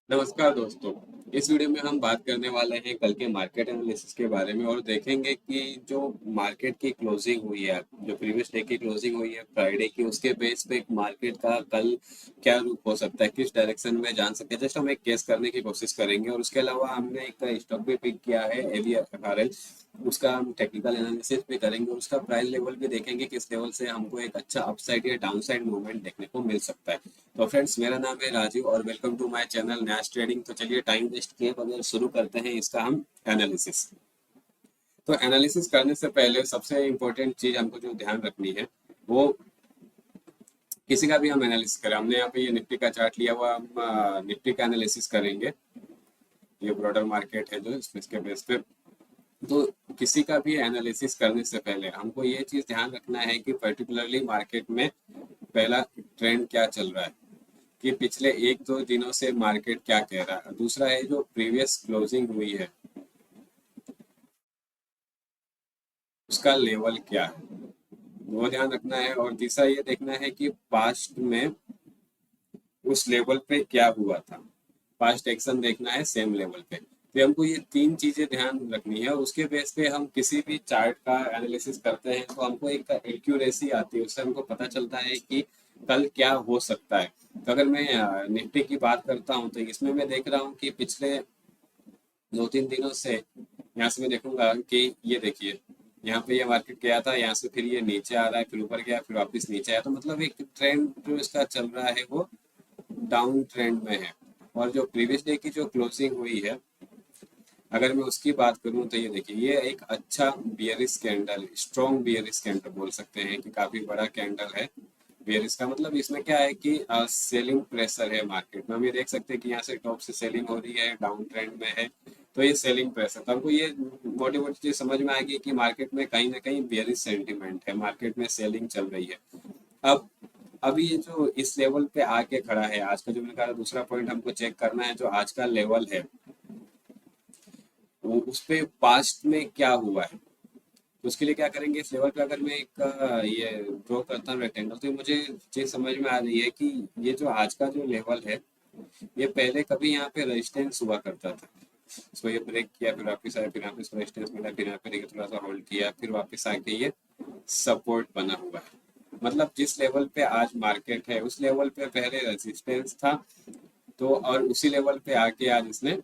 नमस्कार दोस्तों। इस वीडियो में हम बात करने वाले हैं कल के मार्केट एनालिसिस के बारे में और देखेंगे कि जो मार्केट की क्लोजिंग हुई है, जो प्रीवियस डे की क्लोजिंग हुई है फ्राइडे की, उसके बेस पे मार्केट का कल क्या रूप हो सकता है, किस डायरेक्शन में जान सकते हैं। जस्ट हम एक केस करने की कोशिश करेंगे और उसके अलावा हमने एक स्टॉक भी पिक किया है AVFRL। उसका हम टेक्निकल एनालिसिस भी करेंगे और उसका प्राइस लेवल भी देखेंगे किस लेवल से हमको एक अच्छा अपसाइड या डाउनसाइड मूवमेंट देखने को मिल सकता है। तो फ्रेंड्स, मेरा नाम है राजीव और welcome to my channel nash trading. तो चलिए टाइम वेस्ट किए बगैर शुरू करते हैं इसका हम एनालिसिस। तो एनालिसिस करने से पहले सबसे इम्पोर्टेंट चीज हमको जो ध्यान रखनी है वो, किसी का भी हम एनालिसिस करें, हमने यहाँ पे ये निफ्टी का चार्ट लिया हुआ, हम निफ्टी का एनालिसिस करेंगे। ये ब्रॉडर मार्केट है जो इसके बेस पे। तो किसी का भी एनालिसिस करने से पहले हमको ये चीज ध्यान रखना है कि पर्टिकुलरली मार्केट में पहला ट्रेंड क्या चल रहा है, कि पिछले एक दो दिनों से मार्केट क्या कह रहा है। दूसरा है जो प्रीवियस क्लोजिंग हुई है उसका लेवल क्या है, वो ध्यान रखना है। और तीसरा ये देखना है कि पास्ट में उस लेवल पे क्या हुआ था, पास्ट एक्शन देखना है सेम लेवल पे। तो हमको ये तीन चीजें ध्यान रखनी है और उसके बेस पे हम किसी भी चार्ट का एनालिसिस करते हैं तो हमको एक एक्यूरेसी आती है, उससे हमको पता चलता है कि कल क्या हो सकता है। तो अगर मैं निफ्टी की बात करता हूँ तो इसमें मैं देख रहा हूँ कि पिछले दो तीन दिनों से यहाँ से मैं देखूंगा कि ये देखिए, यहाँ पे ये मार्केट गया था, यहाँ से फिर ये नीचे आ रहा है, फिर ऊपर गया, फिर वापस नीचे आया। तो मतलब एक ट्रेंड जो इसका चल रहा है वो डाउन ट्रेंड में है। और जो प्रीवियस डे की जो क्लोजिंग हुई है, अगर मैं उसकी बात करूं तो ये देखिए, ये एक अच्छा bearish candle, strong bearish candle बोल सकते हैं कि काफी बड़ा कैंडल है। बियरिश का मतलब इसमें क्या है कि सेलिंग प्रेशर है मार्केट में। हम ये देख सकते हैं कि यहाँ से टॉप से सेलिंग हो रही है, डाउन ट्रेंड में है। तो ये सेलिंग प्रेशर, तो हमको ये मोटी मोटी चीज समझ में आएगी कि मार्केट में कहीं ना कहीं बियरिश सेंटीमेंट है, मार्केट में सेलिंग चल रही है। अब अभी ये जो इस लेवल पे आके खड़ा है, आज का जो मैंने कहा दूसरा पॉइंट हमको चेक करना है, जो आज का लेवल है वो उस पे पास्ट में क्या हुआ है। तो उसके लिए क्या करेंगे, इस लेवल पे अगर मैं एक ये ड्रॉ करता हूँ रेक्टेंगल, तो मुझे चीज समझ में आ रही है कि ये जो आज का जो लेवल है, ये पहले कभी यहाँ पे रेजिस्टेंस हुआ करता था। इसको ये ब्रेक किया, फिर वापस आया, फिर यहाँ पे इसको रेजिस्टेंस मिला, फिर यहाँ पे थोड़ा सा होल्ड किया, फिर वापस आके ये सपोर्ट बना हुआ है। मतलब जिस लेवल पे आज मार्केट है उस लेवल पे पहले रेजिस्टेंस था, तो और उसी लेवल पे आके आज इसने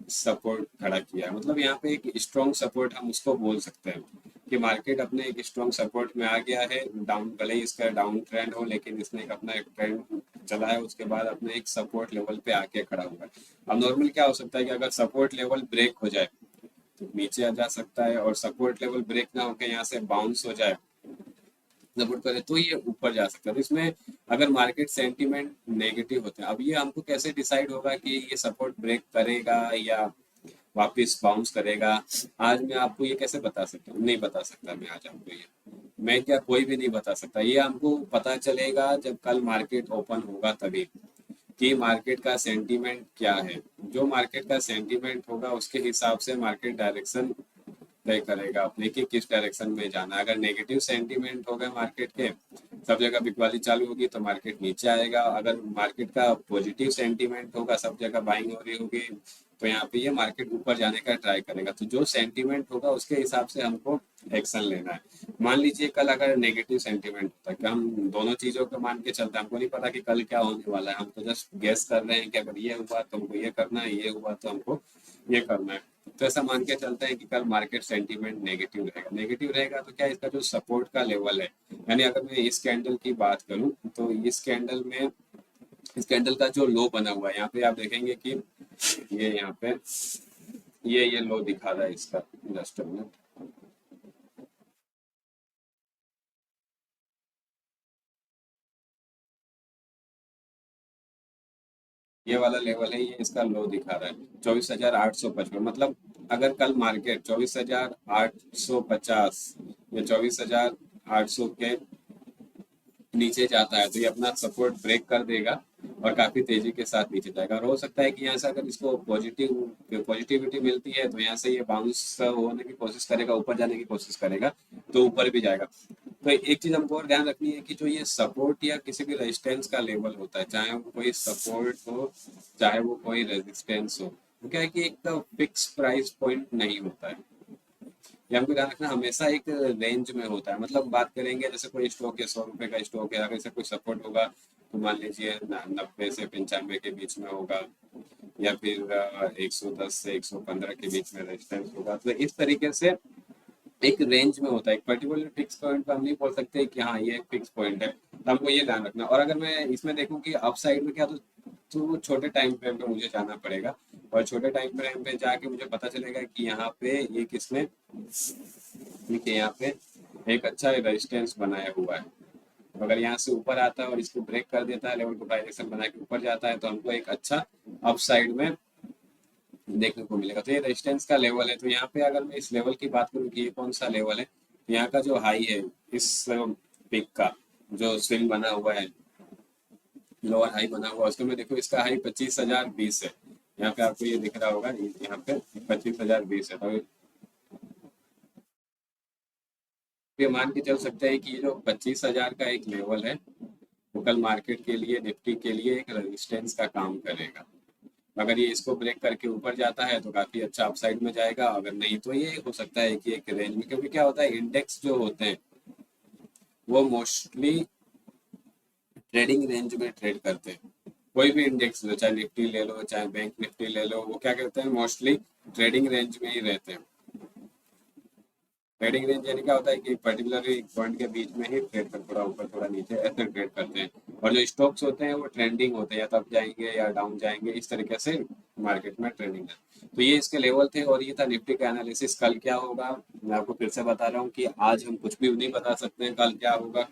सपोर्ट खड़ा किया। मतलब यहाँ पे एक स्ट्रॉन्ग सपोर्ट हम उसको बोल सकते हैं कि मार्केट अपने एक स्ट्रॉन्ग सपोर्ट में आ गया है। डाउन, भले ही इसका डाउन ट्रेंड हो, लेकिन इसने एक अपना एक ट्रेंड चला है, उसके बाद अपने एक सपोर्ट लेवल पे आके खड़ा हुआ है। अब नॉर्मल क्या हो सकता है कि अगर सपोर्ट लेवल ब्रेक हो जाए तो नीचे आ जा सकता है, और सपोर्ट लेवल ब्रेक ना होकर यहाँ से बाउंस हो जाए, सपोर्ट करे, तो ये ऊपर जा सकता है। तो इसमें अगर मार्केट सेंटीमेंट नेगेटिव होते हैं, अब ये हमको कैसे डिसाइड होगा कि ये सपोर्ट ब्रेक करेगा या वापस बाउंस करेगा, आज मैं आपको ये कैसे बता सकता हूँ, नहीं बता सकता मैं आज आपको ये, मैं क्या, कोई भी नहीं बता सकता। ये हमको पता चलेगा जब कल मार्केट ओपन होगा तभी, कि मार्केट का सेंटीमेंट क्या है। जो मार्केट का सेंटीमेंट होगा उसके हिसाब से मार्केट डायरेक्शन तय करेगा अपने कि किस डायरेक्शन में जाना है। अगर नेगेटिव सेंटीमेंट होगा मार्केट के, सब जगह बिकवाली चालू होगी तो मार्केट नीचे आएगा। अगर मार्केट का पॉजिटिव सेंटीमेंट होगा, सब जगह बाइंग हो रही होगी, तो यहाँ पे ये मार्केट ऊपर जाने का ट्राई करेगा। तो जो सेंटीमेंट होगा उसके हिसाब से हमको एक्शन लेना है। मान लीजिए कल अगर नेगेटिव सेंटीमेंट होता है, कि हम दोनों चीजों को मान के चलते हैं, हमको नहीं पता कि कल क्या होने वाला है, हम तो जस्ट गेस कर रहे हैं कि अगर ये हुआ तो हमको ये करना है, ये हुआ तो हमको ये करना है। तो ऐसा मान के चलते हैं कि कल मार्केट सेंटीमेंट नेगेटिव रहेगा। नेगेटिव रहेगा तो क्या, इसका जो सपोर्ट का लेवल है, यानी अगर मैं इस कैंडल की बात करूं तो इस कैंडल में, इस कैंडल का जो लो बना हुआ है, यहाँ पे आप देखेंगे कि ये यहाँ पे ये लो दिखा रहा है इसका। जस्ट मिनट, ये वाला लेवल है, ये इसका लो दिखा रहा है 24,855। मतलब अगर कल मार्केट 24,850 या 24,800 के नीचे जाता है तो ये अपना सपोर्ट ब्रेक कर देगा और काफी तेजी के साथ नीचे जाएगा। और हो सकता है कि यहाँ से अगर इसको पॉजिटिविटी मिलती है तो यहाँ से ये बाउंस होने की कोशिश करेगा, ऊपर जाने की कोशिश करेगा, तो ऊपर भी जाएगा। तो एक चीज हमको और ध्यान रखनी है कि जो ये सपोर्ट या किसी भी रेजिस्टेंस का लेवल होता है, चाहे वो कोई सपोर्ट हो चाहे वो कोई रेजिस्टेंस हो, वो क्या है कि एक फिक्स प्राइस पॉइंट नहीं होता है। ये हमको ध्यान रखना, हमेशा एक रेंज में होता है। मतलब बात करेंगे जैसे कोई स्टॉक है, 100 रुपए का स्टॉक है, अगर इसे कोई सपोर्ट होगा तो मान लीजिए 90 से 95 के बीच में होगा, या फिर 110 से 115 के बीच में रेजिस्टेंस होगा। तो इस तरीके से एक रेंज में होता है, एक पर्टिकुलर फिक्स पॉइंट पे हम नहीं बोल सकते कि हाँ ये एक फिक्स पॉइंट है। तो हमको ये ध्यान रखना। और अगर मैं इसमें देखूं कि अप साइड में क्या, तो वो छोटे टाइम फ्रेम पे मुझे जाना पड़ेगा, और छोटे टाइम फ्रेम पे जाके मुझे पता चलेगा कि यहाँ पे ये किसने, देखिए यहाँ पे एक अच्छा रेजिस्टेंस बनाया हुआ है। अगर यहाँ से ऊपर आता है और इसको ब्रेक कर देता है, लेवल को डायरेक्शन बना के ऊपर जाता है, तो हमको एक अच्छा अप साइड में देखने को मिलेगा। तो ये रेजिस्टेंस का लेवल है। तो यहाँ पे अगर मैं इस लेवल की बात करूँ कि ये कौन सा लेवल है, तो यहाँ का जो हाई है इस पिक का, जो स्विंग बना हुआ है, लोअर हाई बना हुआ है, उसको मैं देखो, इसका हाई 25,020 है। यहाँ पे आपको ये दिख रहा होगा, यहाँ पे 25,020 है। तो ये मान के चल सकते हैं कि ये जो 25,000 का एक लेवल है, वो कल मार्केट के लिए, निफ्टी के लिए एक रेजिस्टेंस का काम करेगा। अगर ये इसको ब्रेक करके ऊपर जाता है तो काफी अच्छा अपसाइड में जाएगा, अगर नहीं तो ये हो सकता है कि एक रेंज में, क्योंकि क्या होता है, इंडेक्स जो होते हैं वो मोस्टली ट्रेडिंग रेंज में ट्रेड करते हैं। कोई भी इंडेक्स लो, चाहे निफ्टी ले लो चाहे बैंक निफ्टी ले लो, वो क्या करते हैं, मोस्टली ट्रेडिंग रेंज में ही रहते हैं। ट्रेडिंग रेंज यानी क्या होता है कि पर्टिकुलर एक पॉइंट के बीच में ही ट्रेड कर, थोड़ा ऊपर थोड़ा नीचे ऐसे ट्रेड करते हैं। और जो स्टॉक्स होते हैं वो ट्रेंडिंग होते हैं, या तो अप जाएंगे या डाउन जाएंगे, इस तरीके से मार्केट में ट्रेंडिंग है। तो ये इसके लेवल थे, और ये था निफ्टी का एनालिसिस। कल क्या होगा मैं आपको फिर से बता रहा हूँ कि आज हम कुछ भी नहीं बता सकते हैं कल क्या होगा।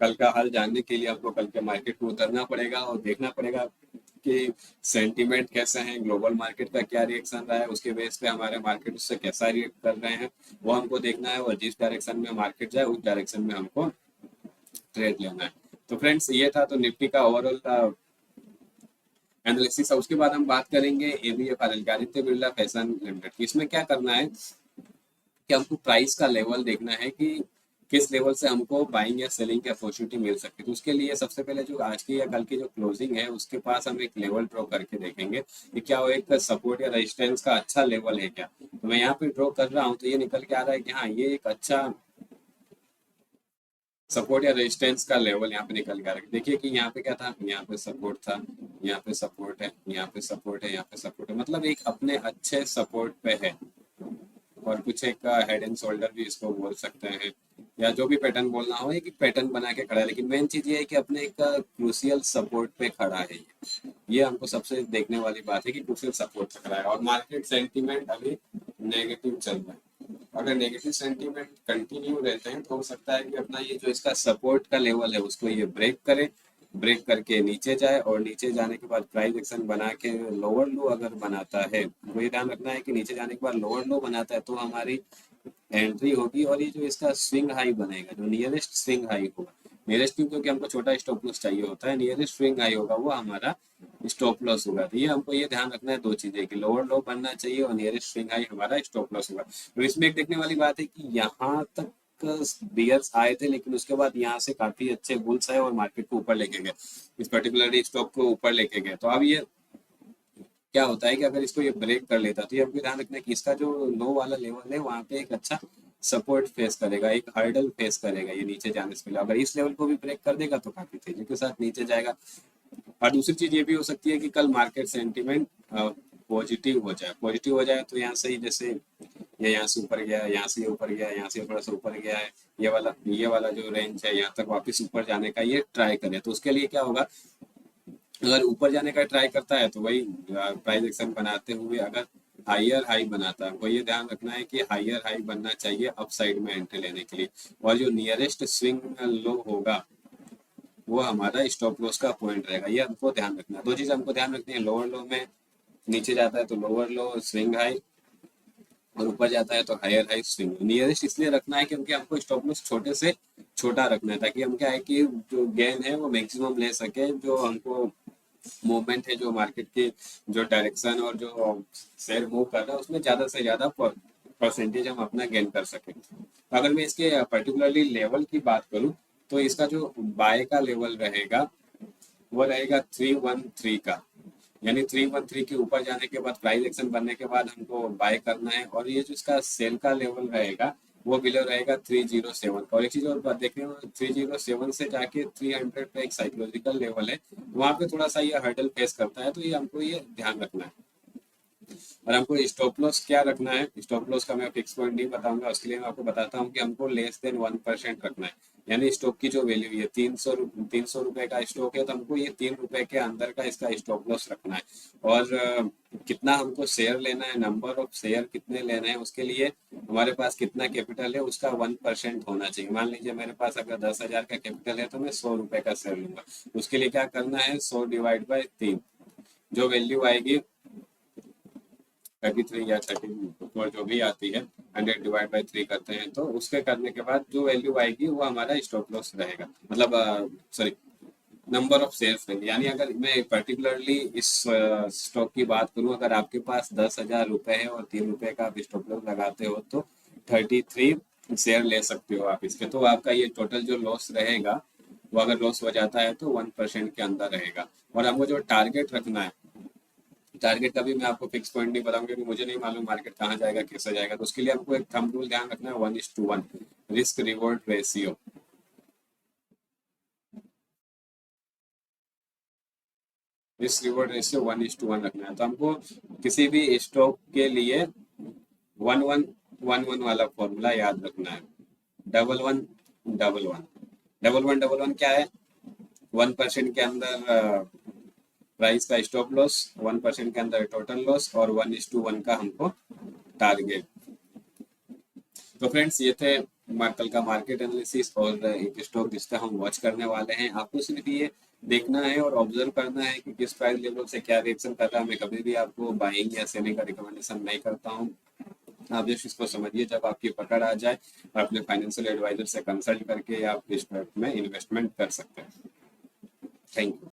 कल का हाल जानने के लिए आपको कल के मार्केट में उतरना पड़ेगा और देखना पड़ेगा कि सेंटीमेंट कैसे हैं, ग्लोबल मार्केट का क्या रिएक्शन रहा है, उसके बेस पे हमारे मार्केट उससे कैसा रिएक्ट कर रहे हैं, वो हमको देखना है। और जिस डायरेक्शन में मार्केट जाए उस डायरेक्शन में हमको ट्रेड लेना है। तो फ्रेंड्स ये था तो निफ्टी का ओवरऑल एनालिसिस। उसके बाद हम बात करेंगे ABFRL, Aditya Birla fashion limited की। इसमें क्या करना है कि हमको प्राइस का लेवल देखना है कि किस लेवल से हमको बाइंग या सेलिंग की अपॉर्चुनिटी मिल सकती है। तो उसके लिए सबसे पहले जो आज की या कल की जो क्लोजिंग है उसके पास हम एक लेवल ड्रॉ करके देखेंगे कि क्या वो एक सपोर्ट या रेजिस्टेंस का अच्छा लेवल है क्या। तो मैं यहाँ पे ड्रॉ कर रहा हूँ, तो ये निकल के आ रहा है कि हाँ ये एक अच्छा सपोर्ट या रेजिस्टेंस का लेवल यहाँ पे निकल के आ रहा है। देखिए कि यहाँ पे क्या था, यहाँ पे सपोर्ट था, यहाँ पे सपोर्ट है, यहाँ पे सपोर्ट है, यहाँ पे सपोर्ट है, मतलब एक अपने अच्छे सपोर्ट पे है। और कुछ एक हेड एंड शोल्डर भी इसको बोल सकते हैं, या जो भी पैटर्न बोलना हो, एक पैटर्न बना के खड़ा है। लेकिन मेन चीज ये है कि अपने एक क्रूशियल सपोर्ट पे खड़ा है। ये हमको सबसे देखने वाली बात है कि क्रूशियल सपोर्ट पे खड़ा है। और मार्केट सेंटीमेंट अभी नेगेटिव चल रहा है। अगर नेगेटिव सेंटीमेंट कंटिन्यू रहते हैं तो हो सकता है कि अपना ये जो इसका सपोर्ट का लेवल है उसको ये ब्रेक करे, ब्रेक करके नीचे जाए, और नीचे जाने के बाद प्राइस एक्शन बना के लोअर लो अगर बनाता है, तो ये ध्यान रखना है कि नीचे जाने के बाद लोअर लो बनाता है तो हमारी एंट्री होगी। और ये जो इसका स्विंग हाई बनेगा, जो नियरेस्ट स्विंग हाई होगा, नियरेस्ट क्योंकि हमको छोटा स्टॉप लॉस चाहिए होता है, नियरेस्ट स्विंग हाई होगा वो हमारा स्टॉप लॉस होगा। तो ये हमको ये ध्यान रखना है दो चीजें, कि लोअर लो बनना चाहिए और नियरेस्ट स्विंग हाई हमारा स्टॉप लॉस होगा। तो इसमें एक देखने वाली बात है कि यहाँ तक बियर्स आए थे, लेकिन उसके बाद यहाँ से काफी अच्छे बुल्स आए और मार्केट को ऊपर लेके गए, इस पर्टिकुलर स्टॉक को ऊपर लेके गए। तो अब ये क्या होता है कि अगर इसको ये ब्रेक कर लेता तो ये हमको ध्यान रखना है कि इसका जो लो वाला लेवल है वहां पे एक अच्छा सपोर्ट फेस करेगा, एक हर्डल फेस करेगा ये नीचे जाने से पहले। अगर इस लेवल को भी ब्रेक कर देगा तो काफी तेजी के साथ नीचे जाएगा। और दूसरी चीज ये भी हो सकती है कि कल मार्केट सेंटीमेंट पॉजिटिव हो जाए तो यहाँ से ही, जैसे ये यहाँ से ऊपर गया, यहाँ से ऊपर गया, यहाँ से थोड़ा सा ऊपर गया है, ये वाला जो रेंज है यहाँ तक वापस ऊपर जाने का ये ट्राई करे, तो उसके लिए क्या होगा, अगर ऊपर जाने का ट्राई करता है तो वही प्राइस एक्शन बनाते हुए अगर हाइयर हाई बनाता है, हमको ये ध्यान रखना है कि हाइयर हाई बनना चाहिए अप साइड में एंट्री लेने के लिए। और जो नियरेस्ट स्विंग लो होगा वो हमारा स्टॉप लॉस का पॉइंट रहेगा, ये हमको ध्यान रखना है। दो चीज हमको ध्यान रखनी है, लोअर लो में नीचे जाता है तो लोअर लो स्विंग हाई, और ऊपर जाता है तो हायर हाई स्विंग। नियरेस्ट इसलिए रखना है क्योंकि हमको स्टॉप लॉस छोटे से छोटा रखना है, ताकि हम क्या है कि जो गेन है वो मैक्सिमम ले सके, जो हमको मूवमेंट है जो मार्केट की जो डायरेक्शन और जो शेयर मूव कर रहा है उसमें ज्यादा से ज्यादा परसेंटेज हम अपना गेन कर सकें। तो अगर मैं इसके पर्टिकुलरली लेवल की बात करूं, तो इसका जो बाय का लेवल रहेगा वो रहेगा 313 का। यानी 313 के ऊपर जाने के बाद, प्राइस एक्शन बनने के बाद हमको बाय करना है। और ये जो इसका सेल का लेवल रहेगा वो बिलो रहेगा 307 का। और एक चीज और बात देखने में, 307 से जाके 300 पे एक साइकोलॉजिकल लेवल है, वहां पे थोड़ा सा ये हर्डल फेस करता है, तो ये हमको ये ध्यान रखना है। और हमको स्टॉप लॉस क्या रखना है, स्टॉप लॉस का मैं फिक्स पॉइंट नहीं बताऊंगा, उसके लिए मैं आपको बताता हूँ कि हमको लेस देन 1% रखना है। यानी स्टॉक की जो वैल्यू है 300 रुपए का स्टॉक है, तो हमको ये 3 रुपए के अंदर का इसका स्टॉप लॉस रखना है। और कितना हमको शेयर लेना है, नंबर ऑफ शेयर कितने लेने हैं, उसके लिए हमारे पास कितना कैपिटल है उसका 1% होना चाहिए। मान लीजिए मेरे पास अगर 10,000 का कैपिटल है तो मैं 100 रुपए का शेयर लूंगा। उसके लिए क्या करना है, 100 डिवाइड बाय 3, जो वैल्यू आएगी 33 या 34 जो भी आती है, 100 डिवाइड बाय 3 करते हैं, तो उसके करने के बाद जो वैल्यू आएगी वो हमारा स्टॉप लॉस रहेगा। मतलब सॉरी, नंबर ऑफ शेयर्स रहेंगे। यानी अगर मैं पर्टिकुलरली इस स्टॉक की बात करूं, अगर आपके पास 10,000 रुपए है और 3 रुपए का आप स्टॉप लॉस लगाते हो, तो 33 शेयर ले सकते हो आप इसके। तो आपका ये टोटल जो लॉस रहेगा, वो अगर लॉस हो जाता है तो 1% के अंदर रहेगा। और हमको जो टारगेट रखना है, टारगेट का भी मैं आपको फिक्स पॉइंट नहीं बताऊंगा, क्योंकि मुझे नहीं मालूम मार्केट कहाँ जाएगा, कैसे जाएगा। तो उसके लिए हमको एक थंब रूल ध्यान रखना है, 1:1 risk reward ratio. Risk reward ratio 1:1 रखना है। तो हमको किसी भी स्टॉक के लिए 1111 वाला फॉर्मूला याद रखना है। 1111, 1111 क्या है, 1% के अंदर प्राइस का स्टॉप लॉस, 1% के अंदर टोटल लॉस, और 1:1 का हमको टारगेट। तो फ्रेंड्स, ये थे कल का मार्केट एनालिसिस और एक स्टॉक जिसका हम वॉच करने वाले हैं। आपको सिर्फ ये देखना है और ऑब्जर्व करना है कि किस प्राइस लेवल से क्या रिएक्शन कर रहा है। मैं कभी भी आपको बाइंग या सेलिंग का रिकमेंडेशन नहीं करता हूँ। आप जस्ट इसको समझिए, जब आपकी पकड़ आ जाए और अपने फाइनेंशियल एडवाइजर से कंसल्ट करके आप इस स्टॉक में इन्वेस्टमेंट कर सकते हैं। Thank you.